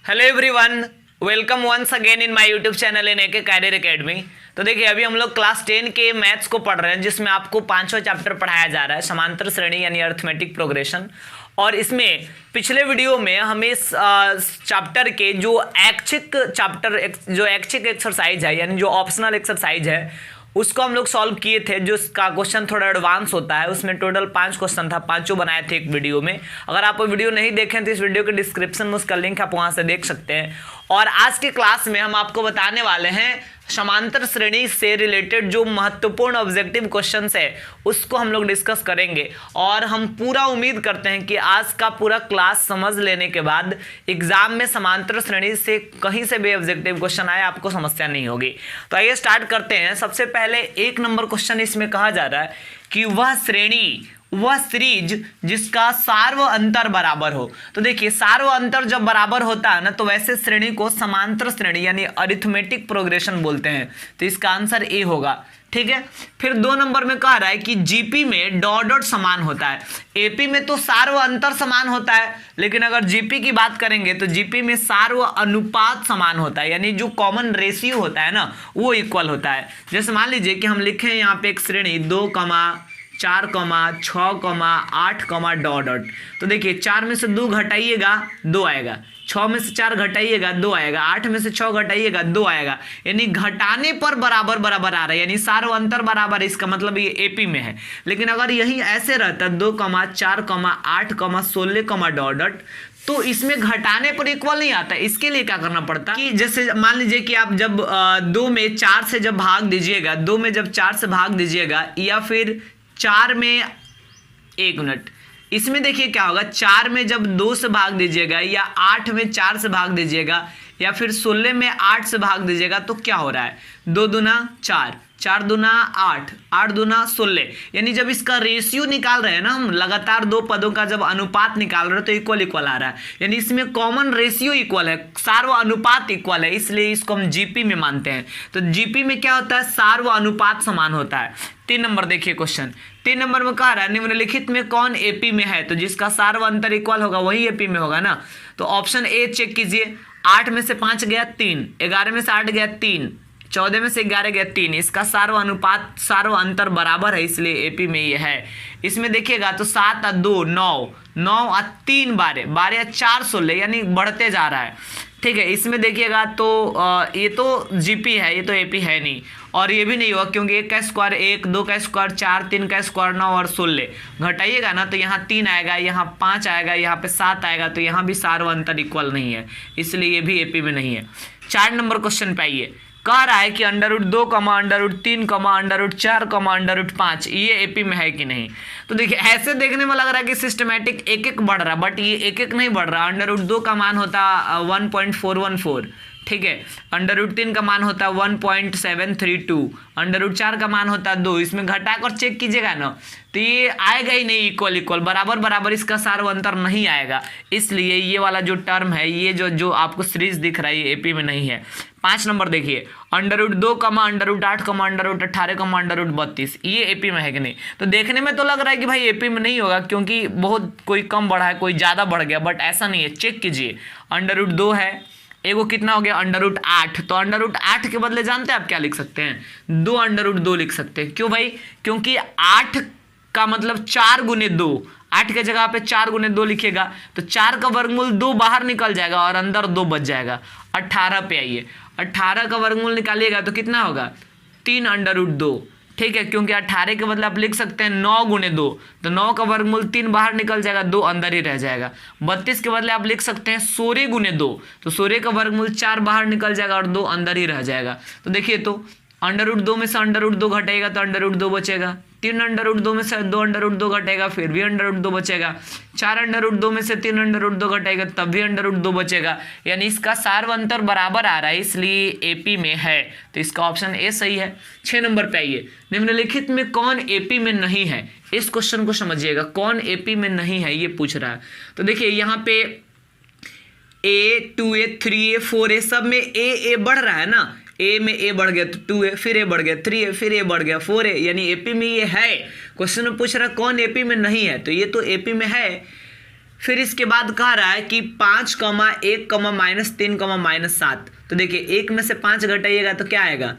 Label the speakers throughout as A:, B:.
A: Hello everyone, welcome once again in my YouTube channel in AK career academy. तो देखिए, अभी हम लोग क्लास 10 के मैथ्स को पढ़ रहे हैं, जिसमें आपको पांचवा चैप्टर पढ़ाया जा रहा है, समांतर श्रेणी यानी अरिथमेटिक प्रोग्रेशन। और इसमें पिछले वीडियो में हमें इस चैप्टर के जो ऐच्छिक एक्सरसाइज है यानी जो ऑप्शनल एक्सरसाइज है उसको हम लोग सॉल्व किए थे। जो इसका क्वेश्चन थोड़ा एडवांस होता है, उसमें टोटल 5 क्वेश्चन था, पांचों बनाए थे एक वीडियो में। अगर आप वो वीडियो नहीं देखें तो इस वीडियो के डिस्क्रिप्शन में उसका लिंक आप वहां से देख सकते हैं। और आज के क्लास में हम आपको बताने वाले हैं समांतर श्रेणी से रिलेटेड जो महत्वपूर्ण ऑब्जेक्टिव क्वेश्चंस है उसको हम लोग डिस्कस करेंगे। और हम पूरा उम्मीद करते हैं कि आज का पूरा क्लास समझ लेने के बाद एग्जाम में समांतर श्रेणी से कहीं से भी ऑब्जेक्टिव क्वेश्चन आए आपको समस्या नहीं होगी। तो आइए स्टार्ट करते हैं। सबसे पहले 1 नंबर क्वेश्चन इसमें कहा जा रहा है कि वह सीरीज जिसका सार्व अंतर बराबर हो। तो देखिए, सार्व अंतर जब बराबर होता है ना, तो वैसे श्रेणी को समांतर श्रेणी यानी अरिथमेटिक प्रोग्रेशन बोलते हैं। तो इसका आंसर ए होगा। ठीक है। फिर 2 नंबर में कह रहा है कि जीपी में डॉट डॉट समान होता है। एपी में तो सार्व अंतर समान होता है, लेकिन अगर जीपी की बात करेंगे तो जीपी में सार्व अनुपात समान होता है, यानी जो कॉमन रेशियो होता है ना वो इक्वल होता है। जैसे मान लीजिए कि हम लिखे यहाँ पे एक श्रेणी 2, 4, 6, 8, डॉट डॉट। तो देखिए, 4 में से 2 घटाइएगा 2 आएगा, 6 में से 4 घटाइएगा 2 आएगा, 8 में से 6 घटाइएगा 2 आएगा। यानी घटाने पर बराबर बराबर आ रहा है, यानी सार्व अंतर बराबर है। इसका मतलब ये एपी में है। लेकिन अगर यही ऐसे रहता 2, 4, 8, 16, डॉट डॉट, तो इसमें घटाने पर इक्वल नहीं आता। इसके लिए क्या करना पड़ता कि जैसे मान लीजिए कि आप जब 2 में 4 से जब भाग दीजिएगा, 2 में जब 4 से भाग दीजिएगा, या फिर 4 में 1 मिनट, इसमें देखिए क्या होगा। 4 में जब 2 से भाग दीजिएगा, या 8 में 4 से भाग दीजिएगा, या फिर 16 में 8 से भाग दीजिएगा, तो क्या हो रहा है 2 दूना 4, 4 दूना 8, 8 दूना 16। यानी जब इसका रेशियो निकाल रहे हैं ना हम, लगातार 2 पदों का जब अनुपात निकाल रहे हैं तो इक्वल आ रहा है। यानी इसमें कॉमन रेशियो इक्वल है, सार्व अनुपात इक्वल है, इसलिए इसको हम जीपी में मानते हैं। तो जीपी में क्या होता है, सार्व अनुपात समान होता है। 3 नंबर देखिए क्वेश्चन। 3 नंबर में कह रहा है निम्नलिखित में कौन एपी में है। तो जिसका सार्व अंतर इक्वल होगा वही एपी में होगा ना। तो ऑप्शन ए चेक कीजिए। 8 में से 5 गया 3, 11 में से 8 गया 3, 14 में से 11 गया 3। इसका सार्व अनुपात सार्व अंतर बराबर है, इसलिए एपी में ये है। इसमें देखिएगा तो 7 और 2 9, 9 और 3 12, 12 या 4 16, यानी बढ़ते जा रहा है। ठीक है। इसमें देखिएगा तो ये तो जीपी है, ये तो एपी है नहीं। और ये भी नहीं हुआ क्योंकि 1 का स्क्वायर 1, 2 का स्क्वायर 4, 3 का स्क्वायर 9 और 16 घटाइएगा ना तो यहाँ 3 आएगा, यहाँ 5 आएगा, यहाँ पे 7 आएगा। तो यहाँ भी सार्व अंतर इक्वल नहीं है, इसलिए ये भी एपी में नहीं है। 4 नंबर क्वेश्चन पे आइए। कह रहा है कि √2, √3, √4, √5 ये एपी में है कि नहीं। तो देखिए, ऐसे देखने में लग रहा है कि सिस्टमैटिक एक एक बढ़ रहा है, बट ये एक एक नहीं बढ़ रहा। √2 का मान होता 1.414, ठीक है। √3 का मान होता है 1.732, √4 का मान होता है 2। इसमें घटाकर चेक कीजिएगा ना तो ये आएगा ही नहीं इक्वल बराबर बराबर, इसका सार्व अंतर नहीं आएगा। इसलिए ये वाला जो टर्म है, ये जो आपको सीरीज दिख रहा है, ये एपी में नहीं है। 5 नंबर देखिए, √2, √8, √18, √32 ये एपी में है कि नहीं। तो देखने में तो लग रहा है कि भाई एपी में नहीं होगा, क्योंकि बहुत कोई कम बढ़ा है, कोई ज़्यादा बढ़ गया, बट ऐसा नहीं है। चेक कीजिए, √2 है, एगो कितना हो गया √8। तो √8 के बदले जानते हैं आप क्या लिख सकते हैं, 2 √2 लिख सकते हैं। क्यों भाई, क्योंकि 8 का मतलब 4 गुने 2, 8 के जगह पे 4 गुने 2 लिखिएगा तो 4 का वर्गमूल 2 बाहर निकल जाएगा और अंदर 2 बच जाएगा। 18 पे आइए, 18 का वर्गमूल निकालिएगा तो कितना होगा 3 √2, ठीक है। क्योंकि 18 के बदले आप लिख सकते हैं 9 गुने 2, तो 9 का वर्गमूल 3 बाहर निकल जाएगा, 2 अंदर ही रह जाएगा। 32 के बदले आप लिख सकते हैं 16 गुने 2, तो 16 का वर्गमूल 4 बाहर निकल जाएगा और 2 अंदर ही रह जाएगा। तो देखिए, तो √2 में से √2 घटेगा तो √2 बचेगा, 3 √2 में से 2 √2 घटेगा, फिर भी √2 बचेगा, 4 √2 में से 3 √2 घटेगा तब भी √2 बचेगा। यानी इसका सार्व अंतर बराबर आ रहा है, इसलिए एपी में है। तो इसका ऑप्शन ए सही है। 6 नंबर पे आइए। निम्नलिखित में कौन एपी में नहीं है। इस क्वेश्चन को समझिएगा, कौन एपी में नहीं है ये पूछ रहा है। तो देखिए, यहाँ पे A, 2A, 3A, 4A सब में ए बढ़ रहा है ना। ए में ए बढ़ गया तो 2A, फिर ए बढ़ गया 3A, फिर ए बढ़ गया 4A, यानी एपी में ये है। क्वेश्चन में पूछ रहा कौन एपी में नहीं है, तो ये तो एपी में है। फिर इसके बाद कह रहा है कि 5, 1, -3, -7। तो देखिए 1 में से 5 घटाइएगा तो क्या आएगा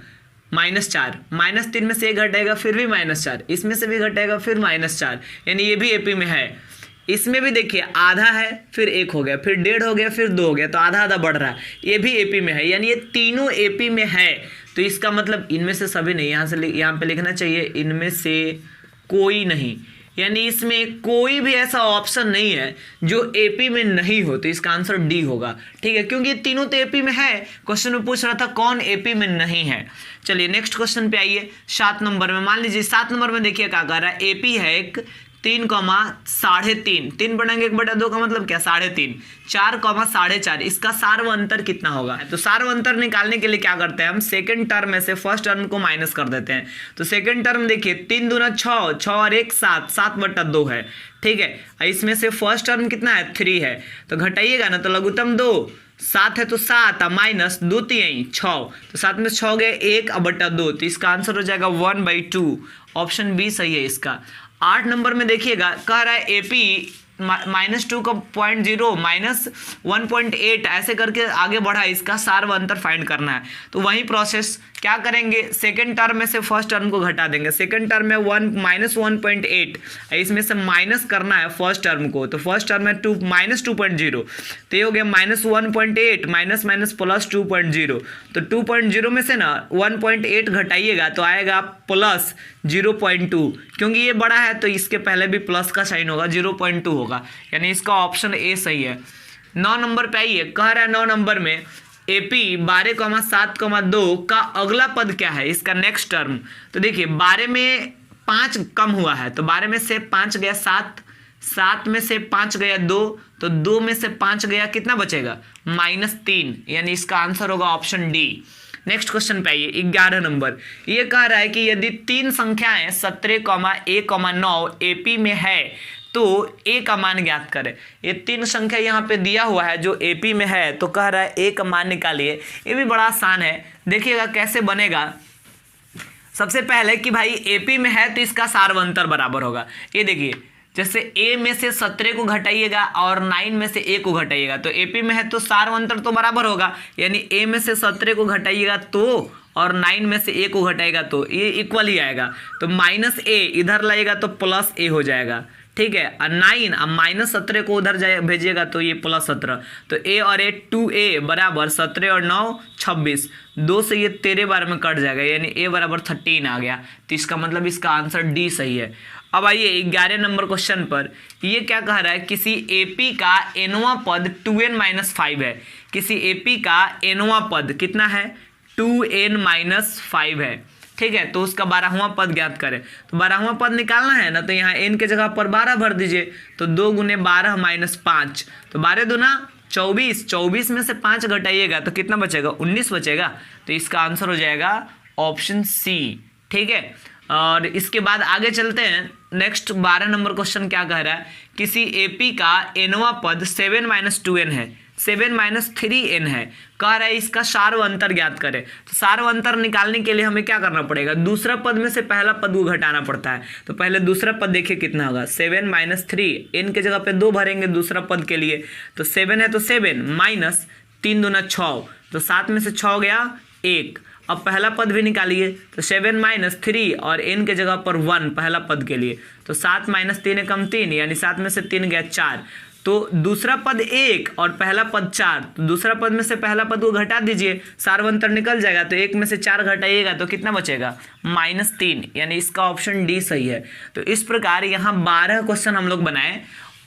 A: -4, -3 में से 1 घटाएगा फिर भी -4, इसमें से भी घटाएगा फिर -4, यानी ये भी एपी में है। इसमें भी देखिए आधा है फिर 1 हो गया फिर 1.5 हो गया फिर 2 हो गया, तो आधा आधा बढ़ रहा है, ये भी एपी में है, यानी ये तीनों एपी में है। तो इसका मतलब इनमें से सभी नहीं, यहाँ पे लिखना चाहिए इनमें से कोई नहीं, यानी इसमें कोई भी ऐसा ऑप्शन नहीं है जो एपी में नहीं हो। तो इसका आंसर डी होगा, ठीक है, क्योंकि ये तीनों तो एपी में है। क्वेश्चन में पूछ रहा था कौन एपी में नहीं है। चलिए नेक्स्ट क्वेश्चन पे आइए। 7 नंबर में मान लीजिए 7 नंबर में देखिए क्या कह रहा है, एपी है एक 3, 3.5, 3 बढ़ेंगे 1/2 का मतलब क्या 3.5, 4, 4.5, इसका सार्व अंतर कितना होगा। तो सार्व अंतर निकालने के लिए क्या करते हैं हम, सेकंड टर्म में से फर्स्ट टर्म को माइनस कर देते हैं। तो सेकंड टर्म देखिए 3 दूना 6, 6 और 1 7, 7/2 है, ठीक है। इसमें से फर्स्ट टर्म कितना है 3 है, तो घटाइएगा ना तो लघुत्तम 2, 7 है तो 7 माइनस 2 3 6, तो 7 में 6 गए 1/2, तो इसका आंसर हो जाएगा 1/2, ऑप्शन बी सही है इसका। 8 नंबर में देखिएगा कह रहा है एपी -2 का 0.0 -1.8 ऐसे करके आगे बढ़ा, इसका सार्व अंतर फाइंड करना है। तो वही प्रोसेस क्या करेंगे, सेकंड टर्म में से फर्स्ट टर्म को घटा देंगे। सेकंड टर्म में -1.8, इसमें से माइनस करना है फर्स्ट टर्म को, तो फर्स्ट टर्म में -2.0, तो ये हो गया -1.8 माइनस माइनस प्लस 2.0, तो 2.0 में से ना 1.8 घटाइएगा तो आएगा प्लस 0.2, क्योंकि ये बड़ा है तो इसके पहले भी प्लस का साइन होगा, 0.2 होगा, यानी इसका ऑप्शन ए सही है। 9 नंबर पे आइए, कह रहा है 9 नंबर में एपी 12, 7,2 का अगला पद क्या है, इसका नेक्स्ट टर्म। तो देखिए 12 में 5 कम हुआ है, तो 12 में से 5 गया 7, 7 में से 5 गया 2, तो 2 में से 5 गया कितना बचेगा -3, यानी इसका आंसर होगा ऑप्शन डी। नेक्स्ट क्वेश्चन पे आइए 11 नंबर, ये कह रहा है कि यदि 3 संख्याएं 17, 1, 9 एपी में है तो ए का मान ज्ञात करें। ये 3 संख्या यहाँ पे दिया हुआ है जो एपी में है, तो कह रहा है ए का मान निकालिए। ये भी बड़ा आसान है, देखिएगा कैसे बनेगा। सबसे पहले कि भाई एपी में है तो इसका सार्व अंतर बराबर होगा। ये देखिए जैसे ए में से 17 को घटाइएगा और 9 में से ए को घटाइएगा, तो एपी में है तो सार्व अंतर तो बराबर होगा, यानी ए में से 17 को घटाइएगा तो और 9 में से ए को घटाएगा तो ये इक्वल ही आएगा। तो -a इधर लाएगा तो +a हो जाएगा, ठीक है। और 9 अब -17 को उधर जाए भेजिएगा तो ये +17, तो a और a 2a बराबर 17 और 9 26, 2 से ये 13 बार में कट जाएगा, यानी a बराबर 13 आ गया। तो इसका मतलब इसका आंसर डी सही है। अब आइए 11 नंबर क्वेश्चन पर, ये क्या कह रहा है, किसी एपी का एनवां पद 2n-5 है। किसी एपी का एनवां पद कितना है 2n-5 है, ठीक है। तो उसका 12वां पद ज्ञात करें। तो 12वां पद निकालना है ना, तो यहाँ n के जगह पर 12 भर दीजिए, तो 2 × 12 - 5, तो 12 दूना 24, 24 में से 5 घटाइएगा तो कितना बचेगा 19 बचेगा। तो इसका आंसर हो जाएगा ऑप्शन सी, ठीक है। और इसके बाद आगे चलते हैं। नेक्स्ट 12 नंबर क्वेश्चन क्या कह रहा है, किसी एपी का एनवां पद 7 - 2n है, 7 - 3n है, कह रहा है इसका सार्व अंतर ज्ञात करें। तो सार्व अंतर निकालने के लिए हमें क्या करना पड़ेगा, दूसरा पद में से पहला पद को घटाना पड़ता है। तो पहले दूसरा पद देखिए कितना होगा, 7 - 3, n के जगह पे 2 भरेंगे दूसरा पद के लिए, तो 7 है तो 7 माइनस 3 दूना 6, तो 7 में से 6 गया 1। अब पहला पद भी निकालिए, तो 7 - 3 और n के जगह पर 1 पहला पद के लिए, तो 7 - 3 = 3, यानी 7 में से 3 गया 4, तो दूसरा पद 1 और पहला पद 4, तो दूसरा पद में से पहला पद को घटा दीजिए, सार्व अंतर निकल जाएगा, तो 1 में से 4 घटाइएगा तो कितना बचेगा -3, यानी इसका ऑप्शन डी सही है। तो इस प्रकार यहाँ 12 क्वेश्चन हम लोग बनाए,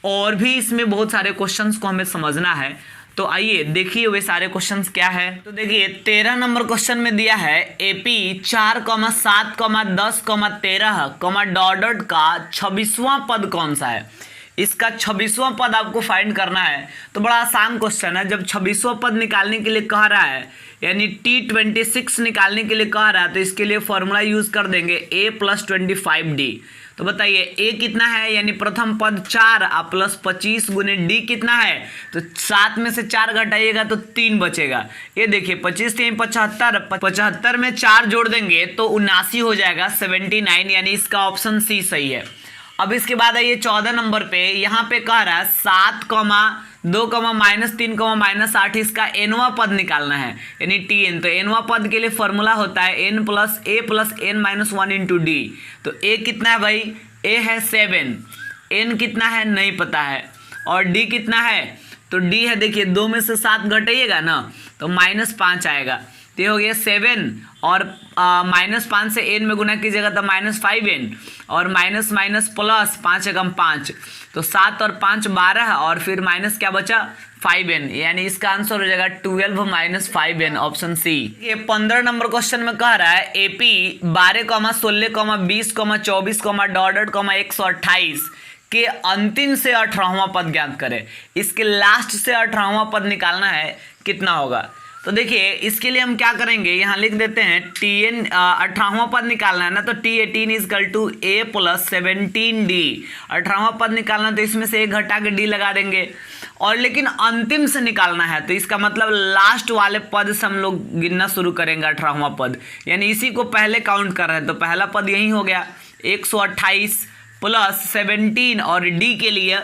A: और भी इसमें बहुत सारे क्वेश्चंस को हमें समझना है। तो आइए देखिए वे सारे क्वेश्चंस क्या है। तो देखिए 13 नंबर क्वेश्चन में दिया है एपी 4, 7, 10, 13, डॉट का 26वां पद कौन सा है। इसका 26वां पद आपको फाइंड करना है। तो बड़ा आसान क्वेश्चन है, जब 26वां पद निकालने के लिए कह रहा है, यानी T26 निकालने के लिए कह रहा है, तो इसके लिए फॉर्मूला यूज कर देंगे a + 25d। तो बताइए a कितना है, यानी प्रथम पद 4 + 25 × d कितना है, तो 7 में से 4 घटाइएगा तो 3 बचेगा। ये देखिए 25 3 75, 75 में 4 जोड़ देंगे तो 79 हो जाएगा 79, यानी इसका ऑप्शन सी सही है। अब इसके बाद आइए 14 नंबर पे, यहाँ पे कह रहा है 7, 2, -3, -8 इसका nवां पद निकालना है यानी tn। तो nवां पद के लिए फॉर्मूला होता है n + a + n - 1 × d। तो a कितना है भाई, a है 7, n कितना है नहीं पता है, और d कितना है, तो d है देखिए 2 में से 7 घटाइएगा ना तो -5 आएगा। तो ये हो गया 7 और -5 से n में गुना कीजिएगा तो -5n, और माइनस माइनस प्लस 5 एकम 5, तो 7 और 5 12, और फिर माइनस क्या बचा 5n, यानी इसका आंसर हो जाएगा 12 - 5n, ऑप्शन सी। ये 15 नंबर क्वेश्चन में कह रहा है AP 12, 16, 20, 24, .128 के अंतिम से 18वां पद ज्ञात करें। इसके लास्ट से 18वां पद निकालना है, कितना होगा। तो देखिए इसके लिए हम क्या करेंगे, यहाँ लिख देते हैं tn 18वां पद निकालना है ना, तो t18 = a + 17d। 18वां पद निकालना तो इसमें से एक घटा के d लगा देंगे, और लेकिन अंतिम से निकालना है तो इसका मतलब लास्ट वाले पद से हम लोग गिनना शुरू करेंगे 18वां पद, यानी इसी को पहले काउंट कर रहे हैं। तो पहला पद यही हो गया 128 + 17, और d के लिए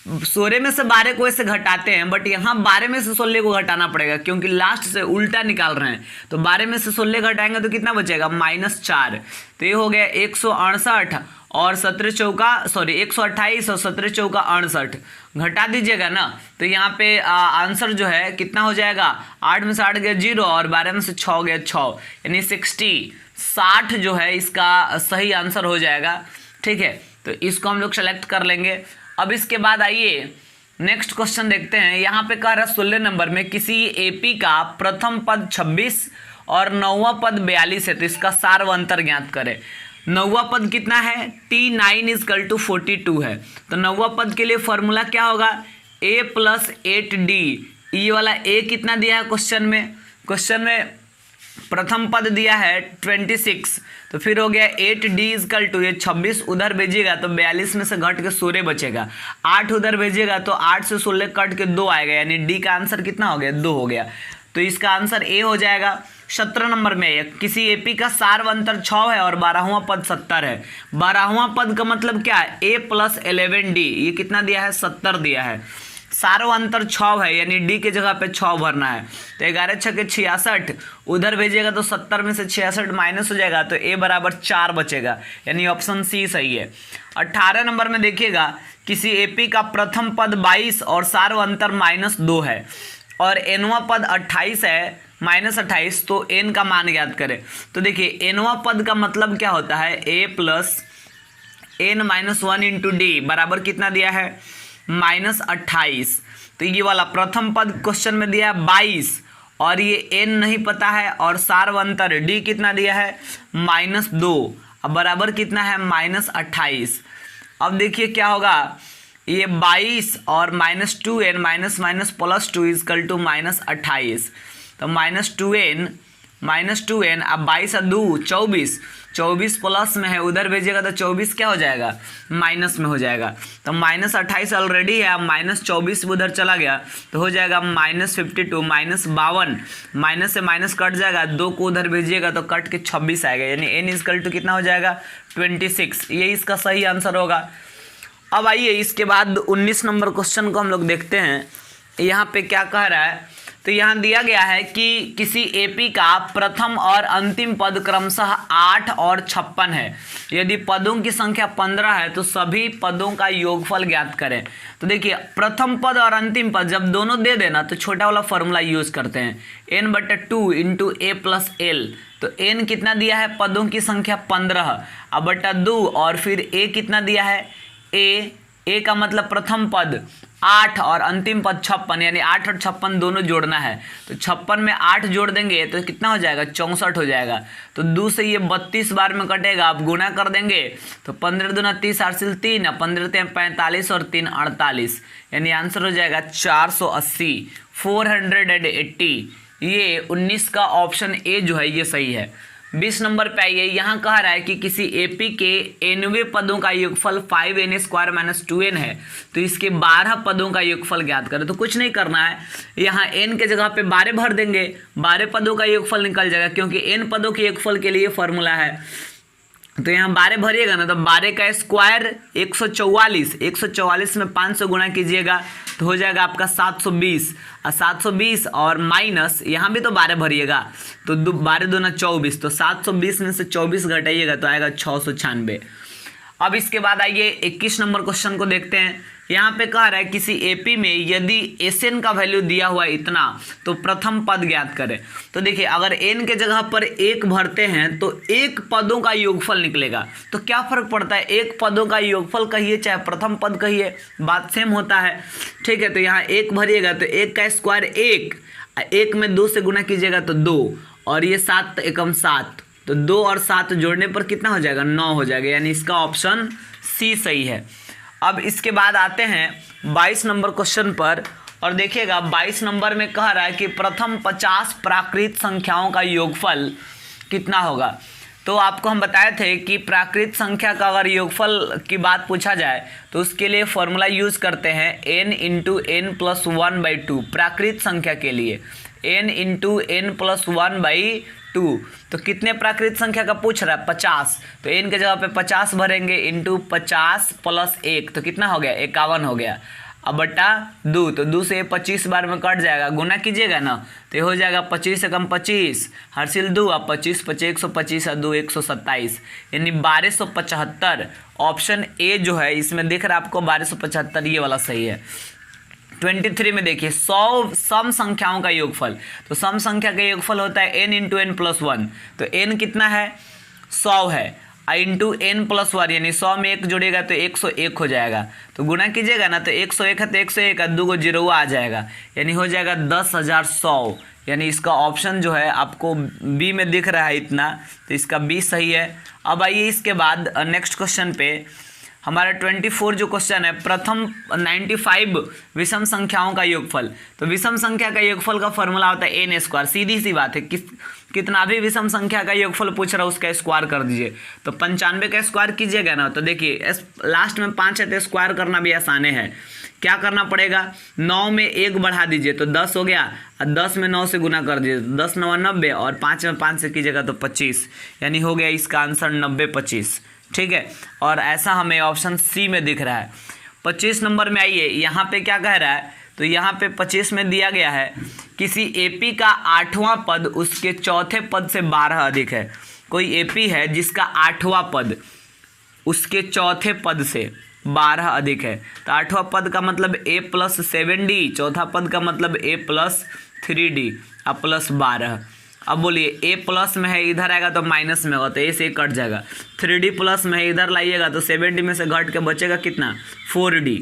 A: 16 में से 12 को ऐसे घटाते हैं, बट यहाँ 12 में से 16 को घटाना पड़ेगा क्योंकि लास्ट से उल्टा निकाल रहे हैं। तो 12 में से 16 घटाएंगे तो कितना बचेगा -4। तो ये हो गया 168 और 128 और 17 चौका 68, घटा दीजिएगा ना तो यहाँ पे आंसर जो है कितना हो जाएगा, 8 में से 8 गया 0 और 12 में से 6 गया 6, यानी 60 जो है इसका सही आंसर हो जाएगा। ठीक है, तो इसको हम लोग सेलेक्ट कर लेंगे। अब इसके बाद आइए नेक्स्ट क्वेश्चन देखते हैं। यहाँ पे कह रहा है 16 नंबर में किसी AP का प्रथम पद 26 और 9वां पद 42 है, तो इसका सार व अंतर ज्ञात करें। 9वां पद कितना है, t9 = 42 है। तो 9वां पद के लिए फॉर्मूला क्या होगा, a + 8d। ये वाला a कितना दिया है क्वेश्चन में प्रथम पद दिया है 26, तो फिर हो गया 8d = ये 26 उधर भेजिएगा तो 42 में से घट के 16 बचेगा, 8 उधर भेजिएगा तो 8 से 16 कट के 2 आएगा, यानी d का आंसर कितना हो गया 2 हो गया। तो इसका आंसर a हो जाएगा। 17 नंबर में किसी AP का सार व अंतर 6 है और 12वां पद 70 है। 12वां पद का मतलब क्या है, a + 11d। ये कितना दिया है 70 दिया है, सार व अंतर 6 है यानी d के जगह पे 6 भरना है। तो 11 × 6 = 66, उधर भेजिएगा तो 70 में से 66 माइनस हो जाएगा तो a = 4 बचेगा, यानी ऑप्शन सी सही है। 18 नंबर में देखिएगा किसी AP का प्रथम पद 22 और सार व अंतर -2 है, और nवां पद 28 है -28, तो n का मान ज्ञात करें। तो देखिए nवां पद का मतलब क्या होता है, a + n - 1 × d बराबर कितना दिया है -28। तो ये वाला प्रथम पद क्वेश्चन में दिया है 22 और ये n नहीं पता है, और सार व अंतर d कितना दिया है -2, अब बराबर कितना है -28। अब देखिए क्या होगा, ये 22 और -2n -2 = -28, तो -2n अब 22 और 2 24 प्लस में है, उधर भेजिएगा तो 24 क्या हो जाएगा माइनस में हो जाएगा। तो -28 ऑलरेडी है, अब -24 उधर चला गया तो हो जाएगा -52 -52, माइनस से माइनस कट जाएगा, 2 को उधर भेजिएगा तो कट के 26 आएगा, यानी n = कितना हो जाएगा 26। ये इसका सही आंसर होगा। अब आइए इसके बाद 19 नंबर क्वेश्चन को हम लोग देखते हैं। यहाँ पे क्या कह रहा है, तो यहाँ दिया गया है कि किसी AP का प्रथम और अंतिम पद क्रमशः 8 और 56 है। यदि पदों की संख्या 15 है तो सभी पदों का योगफल ज्ञात करें। तो देखिए प्रथम पद और अंतिम पद जब दोनों दे देना तो छोटा वाला फॉर्मूला यूज करते हैं, n/2 × a + l। तो n कितना दिया है, पदों की संख्या 15 अब बटा 2, और फिर a कितना दिया है a का मतलब प्रथम पद 8 और अंतिम पद 56, यानी 8 और 56 दोनों जोड़ना है। तो 56 में 8 जोड़ देंगे तो कितना हो जाएगा 64 हो जाएगा। तो 2 से ये 32 बार में कटेगा, आप गुना कर देंगे तो 15 दूना 30 8 से 3, 15 3 45 और 3 48, यानी आंसर हो जाएगा 480 480। ये 19 का ऑप्शन ए जो है ये सही है। 20 नंबर पे आइए, यहाँ कह रहा है कि किसी AP के 90 पदों का योगफल 5n² - 2n है, तो इसके 12 पदों का योगफल ज्ञात करें। तो कुछ नहीं करना है, यहाँ n के जगह पे 12 भर देंगे, 12 पदों का योगफल निकल जाएगा, क्योंकि n पदों के योगफल के लिए फॉर्मूला है तो यहाँ 12 भरिएगा ना, तो 12 का स्क्वायर 144, 144 में 500 गुणा कीजिएगा तो हो जाएगा आपका 720, और 720 और माइनस यहाँ भी तो 12 भरिएगा, तो 12 दूना 24, तो 720 में से 24 घटाइएगा तो आएगा 696। अब इसके बाद आइए 21 नंबर क्वेश्चन को देखते हैं। यहाँ पे कह रहा है किसी एपी में यदि एसएन का वैल्यू दिया हुआ है इतना तो प्रथम पद ज्ञात करें। तो देखिए अगर एन के जगह पर 1 भरते हैं तो एक पदों का योगफल निकलेगा। तो क्या फर्क पड़ता है, एक पदों का योगफल कहिए चाहे प्रथम पद कहिए, बात सेम होता है। ठीक है, तो यहाँ 1 भरिएगा तो 1 का स्क्वायर 1 में 2 से गुना कीजिएगा तो 2, और ये 7 एकम 7, तो 2 और 7 जोड़ने पर कितना हो जाएगा, 9 हो जाएगा, यानी इसका ऑप्शन सी सही है। अब इसके बाद आते हैं 22 नंबर क्वेश्चन पर, और देखिएगा 22 नंबर में कह रहा है कि प्रथम 50 प्राकृत संख्याओं का योगफल कितना होगा। तो आपको हम बताए थे कि प्राकृत संख्या का अगर योगफल की बात पूछा जाए तो उसके लिए फॉर्मूला यूज करते हैं n इंटू n प्लस 1/2 प्राकृत संख्या के लिए, n इंटू n प्लस 1/2। तो कितने प्राकृत संख्या का पूछ रहा है, 50, तो n के जगह पे 50 भरेंगे इंटू 50 प्लस 1, तो कितना हो गया, 51 हो गया। अब बटा 2, तो 2 से 25 बार में कट जाएगा, गुना कीजिएगा ना तो ये हो जाएगा 25 से कम 25, हर्षिल 2, अब 25 25 125 और 2 127, यानी 1275। ऑप्शन ए जो है इसमें दिख रहा है आपको 1275, ये वाला सही है। 23 में देखिए 100 सम संख्याओं का योगफल। तो सम संख्या का योगफल होता है n इंटू n प्लस 1, तो n कितना है, 100 है, इंटू n प्लस 1, यानी 100 में 1 जोड़ेगा तो 101 हो जाएगा। तो गुना कीजिएगा ना तो 101 है तो 101 का 2 जीरो आ जाएगा, यानी हो जाएगा 10,100, यानी इसका ऑप्शन जो है आपको बी में दिख रहा है इतना, तो इसका बी सही है। अब आइए इसके बाद नेक्स्ट क्वेश्चन पे, हमारा 24 जो क्वेश्चन है, प्रथम 95 विषम संख्याओं का योगफल। तो विषम संख्या का योगफल का फॉर्मूला होता है n², सीधी सी बात है, कितना भी विषम संख्या का योगफल पूछ रहा है उसका स्क्वायर कर दीजिए। तो 95 का स्क्वायर कीजिएगा ना तो देखिए लास्ट में 5 है तो स्क्वायर करना भी आसान है। क्या करना पड़ेगा, 9 में 1 बढ़ा दीजिए तो 10 हो गया, और 10 में 9 से गुना कर दीजिए तो 10 9 90, और 5 में 5 से कीजिएगा तो 25, यानी हो गया इसका आंसर 90 25। ठीक है, और ऐसा हमें ऑप्शन सी में दिख रहा है। 25 नंबर में आइए, यहाँ पे क्या कह रहा है, तो यहाँ पे 25 में दिया गया है किसी एपी का 8वां पद उसके चौथे पद से 12 अधिक है। कोई एपी है जिसका 8वां पद उसके चौथे पद से 12 अधिक है। तो 8वां पद का मतलब a प्लस 7d, चौथा पद का मतलब a प्लस 3d और प्लस 12। अब बोलिए a प्लस में है इधर आएगा तो माइनस में होगा, तो a से कट जाएगा। 3d प्लस में है इधर लाइएगा तो 7d में से घट के बचेगा कितना, 4d,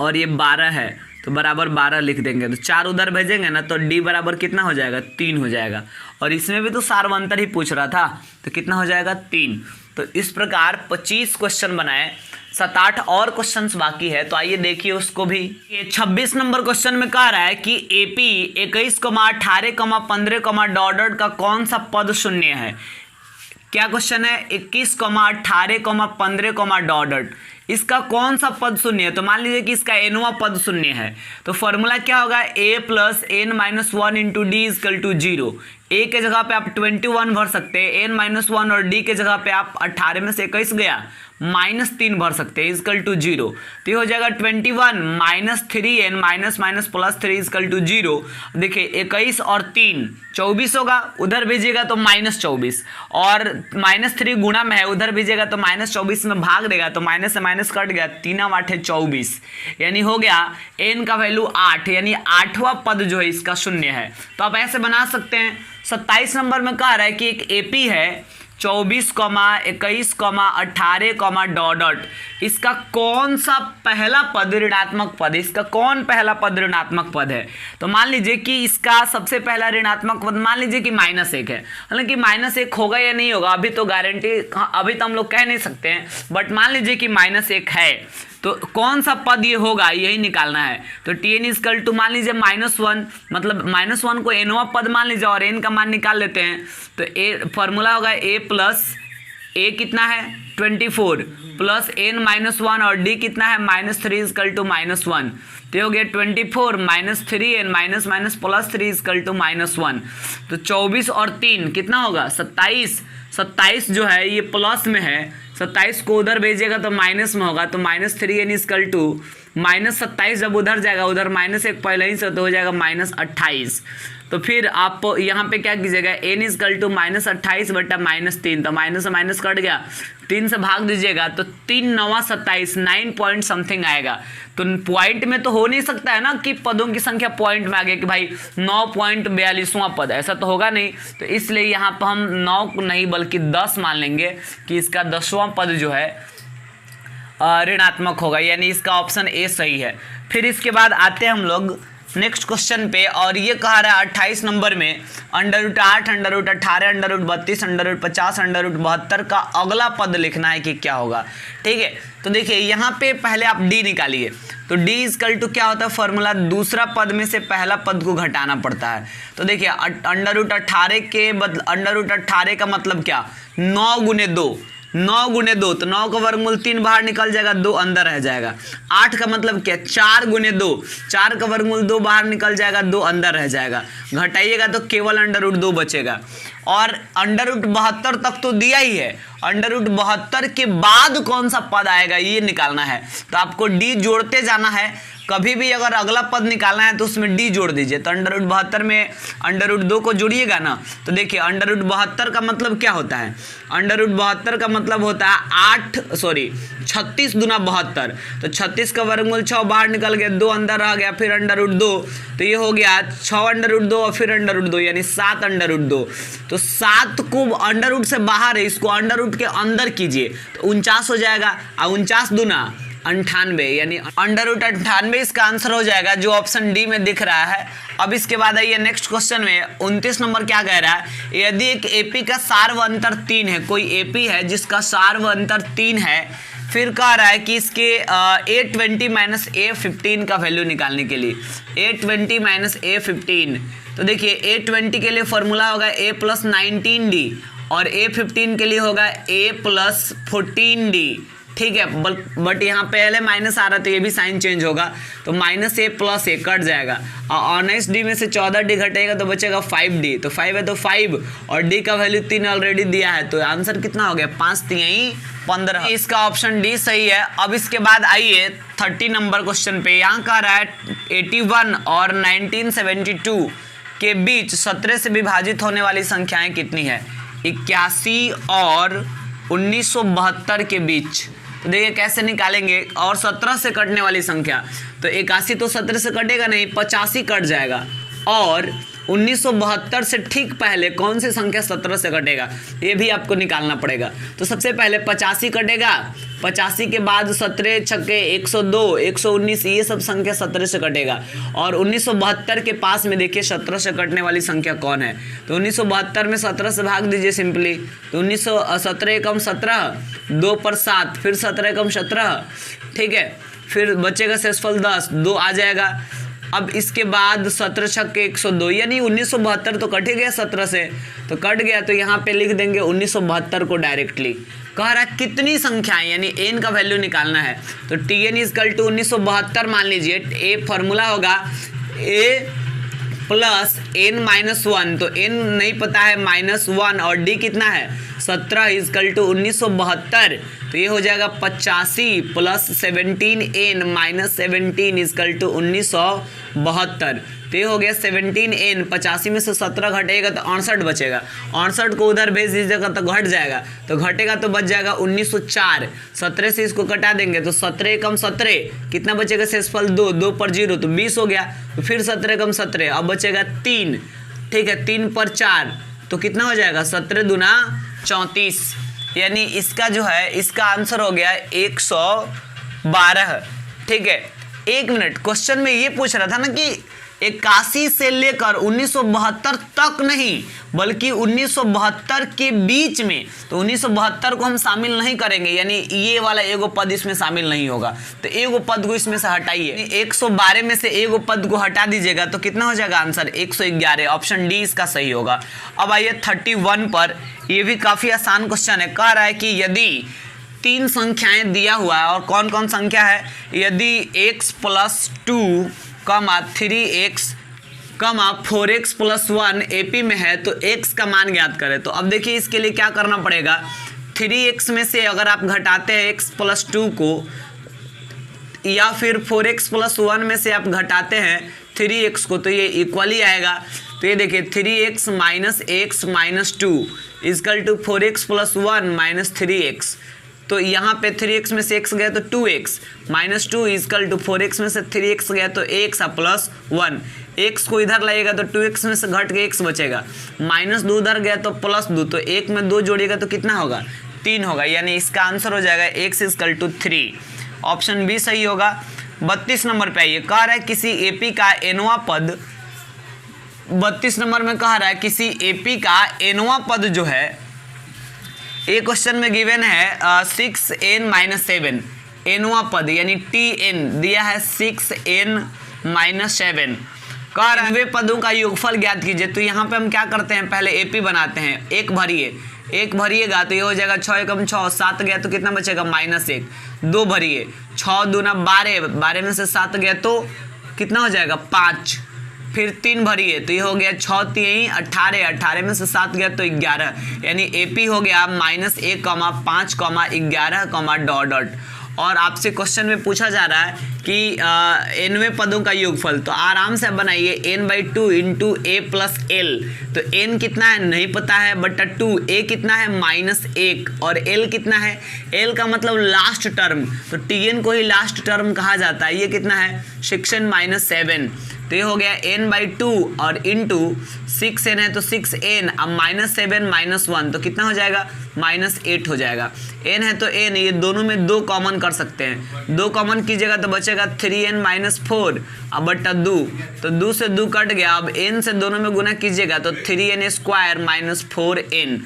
A: और ये 12 है तो बराबर 12 लिख देंगे। तो 4 उधर भेजेंगे ना तो d बराबर कितना हो जाएगा, 3 हो जाएगा। और इसमें भी तो सार्वंतर ही पूछ रहा था, तो कितना हो जाएगा, 3। तो इस प्रकार 25 क्वेश्चन बनाए, 7-8 और क्वेश्चंस बाकी है, तो आइए देखिए उसको भी। 26 नंबर क्वेश्चन में कह रहा है कि एपी 21, 18, 15, डॉट का कौन सा पद शून्य है। क्या क्वेश्चन है, 21, 18, 15, डॉट, इसका कौन सा पद शून्य है। तो मान लीजिए कि इसका nवां पद शून्य है, तो फॉर्मूला क्या होगा, a plus n minus 1 into d equal to 0। a के जगह पे आप 21 भर सकते हैं, n माइनस 1, और d के जगह पे आप 18 में से 21 गया -3 भर सकते हैं इजकल टू 0। तो ये हो जाएगा 21 minus 3n minus minus plus 3 equal to 0। देखिए 21 और 3 24 होगा, उधर भेजिएगा तो -24, और -3 गुणा में है, उधर भेजिएगा तो -24 में भाग देगा तो माइनस से माइनस कट गया, 3 8 है 24, यानी हो गया n का वैल्यू 8, यानी 8वां पद जो है इसका शून्य है। तो आप ऐसे बना सकते हैं। 27 नंबर में कह रहा है कि एक एपी है 24, 21, 18, डॉट, इसका कौन सा पहला पद ऋणात्मक पद है, इसका कौन पहला पद ऋणात्मक पद है। तो मान लीजिए कि इसका सबसे पहला ऋणात्मक पद मान लीजिए कि -1 है, हालांकि -1 होगा या नहीं होगा अभी तो गारंटी, अभी तो हम लोग कह नहीं सकते हैं, बट मान लीजिए कि -1 है, तो कौन सा पद ये होगा यही निकालना है। तो tn इजकल टू मान लीजिए -1, मतलब -1 को nवां पद मान लीजिए और n का मान निकाल लेते हैं। तो a फॉर्मूला होगा a प्लस ए कितना है 24 प्लस n-1 और d कितना है -3 इजकल टू -1, तो ये हो गया 24 - 3n minus minus plus 3 equal to -1, तो 24 और 3 कितना होगा 27। 27 जो है ये प्लस में है, 27 को उधर भेजिएगा तो माइनस में होगा, तो -3n इजकल टू -27 जब उधर जाएगा, उधर -1 पहले ही से तो हो जाएगा -28। तो फिर आप यहाँ पे क्या कीजिएगा n इजकल टू -28 बटा -3, तो माइनस से माइनस कट गया, 3 से भाग दीजिएगा तो 3 9 27 9 पॉइंट समथिंग आएगा। तो पॉइंट में तो हो नहीं सकता है ना कि पदों की संख्या पॉइंट में आ गई कि भाई 9.42वां पद, ऐसा तो होगा नहीं। तो इसलिए यहाँ पर हम 9 नहीं बल्कि 10 मान लेंगे कि इसका 10वां पद जो है ऋणात्मक होगा, यानी इसका ऑप्शन ए सही है। फिर इसके बाद आते हैं हम लोग नेक्स्ट क्वेश्चन पे, और ये कहा रहा है 28 नंबर में √8 √18 √32 √50 √72 का अगला पद लिखना है कि क्या होगा। ठीक है, तो देखिए यहाँ पे पहले आप d निकालिए, तो d इजकल टू क्या होता है फॉर्मूला, दूसरा पद में से पहला पद को घटाना पड़ता है। तो देखिए √18 के √18 का मतलब क्या 9 गुने 2, 9 गुने 2, तो 9 का वर्गमूल 3 बाहर निकल जाएगा, 2 अंदर रह जाएगा। 8 का मतलब क्या 4 गुने 2, 4 का वर्गमूल 2 बाहर निकल जाएगा, 2 अंदर रह जाएगा, घटाइएगा तो केवल √2 बचेगा। और √72 तक तो दिया ही है, √72 के बाद कौन सा पद आएगा ये निकालना है। तो आपको d जोड़ते जाना है, कभी भी अगर अगला पद निकालना है तो उसमें d जोड़ दीजिए। तो √72 में √2 को जोड़िएगा ना, तो देखिए √72 का मतलब क्या होता है, √72 का मतलब होता है 36 दूना 72, तो 36 का वर्गमूल 6 बाहर निकल गया, 2 अंदर रह गया, फिर √2, तो ये हो गया 6 √2 और फिर √2 यानी 7 √2। तो 7 को अंडर से बाहर है, इसको अंडर के अंदर कीजिए तो 49 हो जाएगा, और 49 दूना 98, यानी √98 इसका आंसर हो जाएगा, जो ऑप्शन डी में दिख रहा है। अब इसके बाद आइए नेक्स्ट क्वेश्चन में 29 नंबर क्या कह रहा है, यदि एक एपी का सार व अंतर 3 है, कोई एपी है जिसका सार व अंतर 3 है, फिर कह रहा है कि इसके A20 - A15 का वैल्यू निकालने के लिए A20 - A15, तो देखिए A20 के लिए फॉर्मूला होगा A + 19D और A15 के लिए होगा A + 14D। ठीक है, बट यहाँ पहले माइनस आ रहा तो ये भी साइन चेंज होगा, तो -A + A कट जाएगा, और 19D में से 14D घटेगा तो बचेगा 5D, तो 5 है तो 5 और D का वैल्यू 3 ऑलरेडी दिया है, तो आंसर कितना हो गया 5 3 15, इसका ऑप्शन डी सही है। अब इसके बाद आइए 30 नंबर क्वेश्चन पे, यहाँ कह रहा है 81 और 1972 के बीच 17 से विभाजित होने वाली संख्याएं कितनी है। 81 और 1972 के बीच, तो देखिए कैसे निकालेंगे, और 17 से कटने वाली संख्या, तो 81 तो 17 से कटेगा नहीं, 85 कट जाएगा, और 1972 से ठीक पहले कौन सी संख्या 17 से कटेगा ये भी आपको निकालना पड़ेगा। तो सबसे पहले 85 कटेगा, 85 के बाद 17 छक्के 102 119 ये सब संख्या 17 से कटेगा, और 1972 के पास में देखिए 17 से कटने वाली संख्या कौन है, तो 1972 में 17 से भाग दीजिए सिंपली, तो 17 एकम 17, 2 पर 7, फिर 17 एकम 17, ठीक है, फिर बचेगा शेषफल 10, 2 आ जाएगा। अब इसके बाद 17 छक्के 102, यानी 1972 तो कट ही गया 17 से, तो कट गया, तो यहाँ पे लिख देंगे 1972 को डायरेक्टली। कह रहा है कितनी संख्याएं, यानी n का वैल्यू निकालना है, तो Tn इजकल टू 1972 मान लीजिए, a फॉर्मूला होगा a + n-1, तो n नहीं पता है -1, और d कितना है 17 इजकल टू 1972, तो ये हो जाएगा 85 + 17n - 17 इजकल टू 1972, तो ये हो गया 17n। 85 में से 17 घटेगा तो 68 बचेगा, 68 को उधर भेज दीजिएगा तो घट जाएगा, तो घटेगा तो बच जाएगा 1904, 17 से इसको कटा देंगे तो 17 एकम 17, कितना बचेगा शेषफल 2, 2 पर 0 तो 20 हो गया, तो फिर 17 एकम 17, अब बचेगा 3, ठीक है, 3 पर 4 तो कितना हो जाएगा 17 दूना 34, यानी इसका जो है इसका आंसर हो गया 112। ठीक है, 1 मिनट, क्वेश्चन में ये पूछ रहा था ना कि
B: 81 से लेकर 1972 तक नहीं बल्कि 1972 के बीच में, तो 1972 को हम शामिल नहीं करेंगे, यानी ये वाला एगो पद इसमें शामिल नहीं होगा। तो एगो पद को इसमें से हटाइए, 112 में से एगो पद को हटा दीजिएगा तो कितना हो जाएगा आंसर 111। ऑप्शन डी इसका सही होगा। अब आइए 31 पर, ये भी काफी आसान क्वेश्चन है। कह रहा है कि यदि 3 संख्याएं दिया हुआ है, और कौन कौन संख्या है, यदि x + 2, 3x, 4x + 1 AP में है तो x का मान ज्ञात करें। तो अब देखिए इसके लिए क्या करना पड़ेगा, 3x में से अगर आप घटाते हैं x + 2 को, या फिर 4x + 1 में से आप घटाते हैं 3x को, तो ये इक्वली आएगा। तो ये देखिए 3x - x - 2 = 4x + 1 - 3x। तो यहाँ पे 3x में से x गया तो 2x - 2 = 4x में से 3x गया तो x + 1। x को इधर लाइएगा तो 2x में से घट के x बचेगा, -2 उधर गया तो +2, तो 1 में 2 जोड़िएगा तो कितना होगा 3 होगा, यानी इसका आंसर हो जाएगा x = 3। ऑप्शन बी सही होगा। 32 नंबर पे आइए। कह रहा है किसी एपी का एनवा पद, 32 नंबर में कह रहा है किसी एपी का एनवा पद जो है, एक क्वेश्चन में गिवन है 6n - 7 एनवा पद, यानी tn दिया है 6n - 7। कह रहा है वे पदों का योगफल ज्ञात कीजिए। तो यहाँ पे हम क्या करते हैं, पहले एपी बनाते हैं, एक भरिएगा तो ये हो जाएगा 6 × 6, 7 गया तो कितना बचेगा -1, 2 भरिए 6 × 2 = 12, 12 में से 7 गया तो कितना हो जाएगा 5, फिर 3 भरिए तो ये हो गया 6 × 3 = 18, 18 में से 7 गया तो 11, यानी एपी हो गया -1, 5, 11, ... और आपसे क्वेश्चन में पूछा जा रहा है कि nवें पदों का योगफल, तो आराम से बनाइए n/2 × a + l। तो n कितना है नहीं पता है, बटा 2, a कितना है -1 और l कितना है, l का मतलब लास्ट टर्म, तो tn को ही लास्ट टर्म कहा जाता है। ये कितना है 6n - 7, तो ये हो गया n/2 और इंटू 6n है तो 6n, अब -7 - 1 तो कितना हो जाएगा -8 हो जाएगा। n है तो n, ये दोनों में 2 कॉमन कर सकते हैं, 2 कॉमन कीजिएगा तो बचेगा 3n - 4 अब बटा 2, तो 2 से 2 कट गया। अब n से दोनों में गुना कीजिएगा तो 3n² - 4n,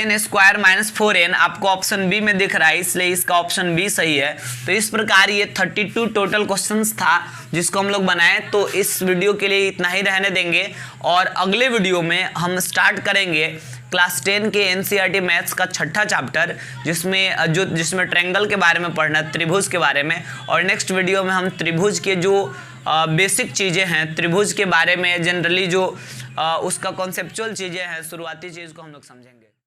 B: n² - 4n आपको ऑप्शन बी में दिख रहा है, इसलिए इसका ऑप्शन बी सही है। तो इस प्रकार ये 32 टोटल क्वेश्चंस था जिसको हम लोग बनाए। तो इस वीडियो के लिए इतना ही रहने देंगे, और अगले वीडियो में हम स्टार्ट करेंगे क्लास 10 के एनसीईआरटी मैथ्स का 6ठा चैप्टर, जिसमें ट्रायंगल के बारे में पढ़ना है, त्रिभुज के बारे में। और नेक्स्ट वीडियो में हम त्रिभुज के जो बेसिक चीज़ें हैं, त्रिभुज के बारे में जनरली जो उसका कॉन्सेप्चुअल चीज़ें हैं, शुरुआती चीज़ को हम लोग समझेंगे।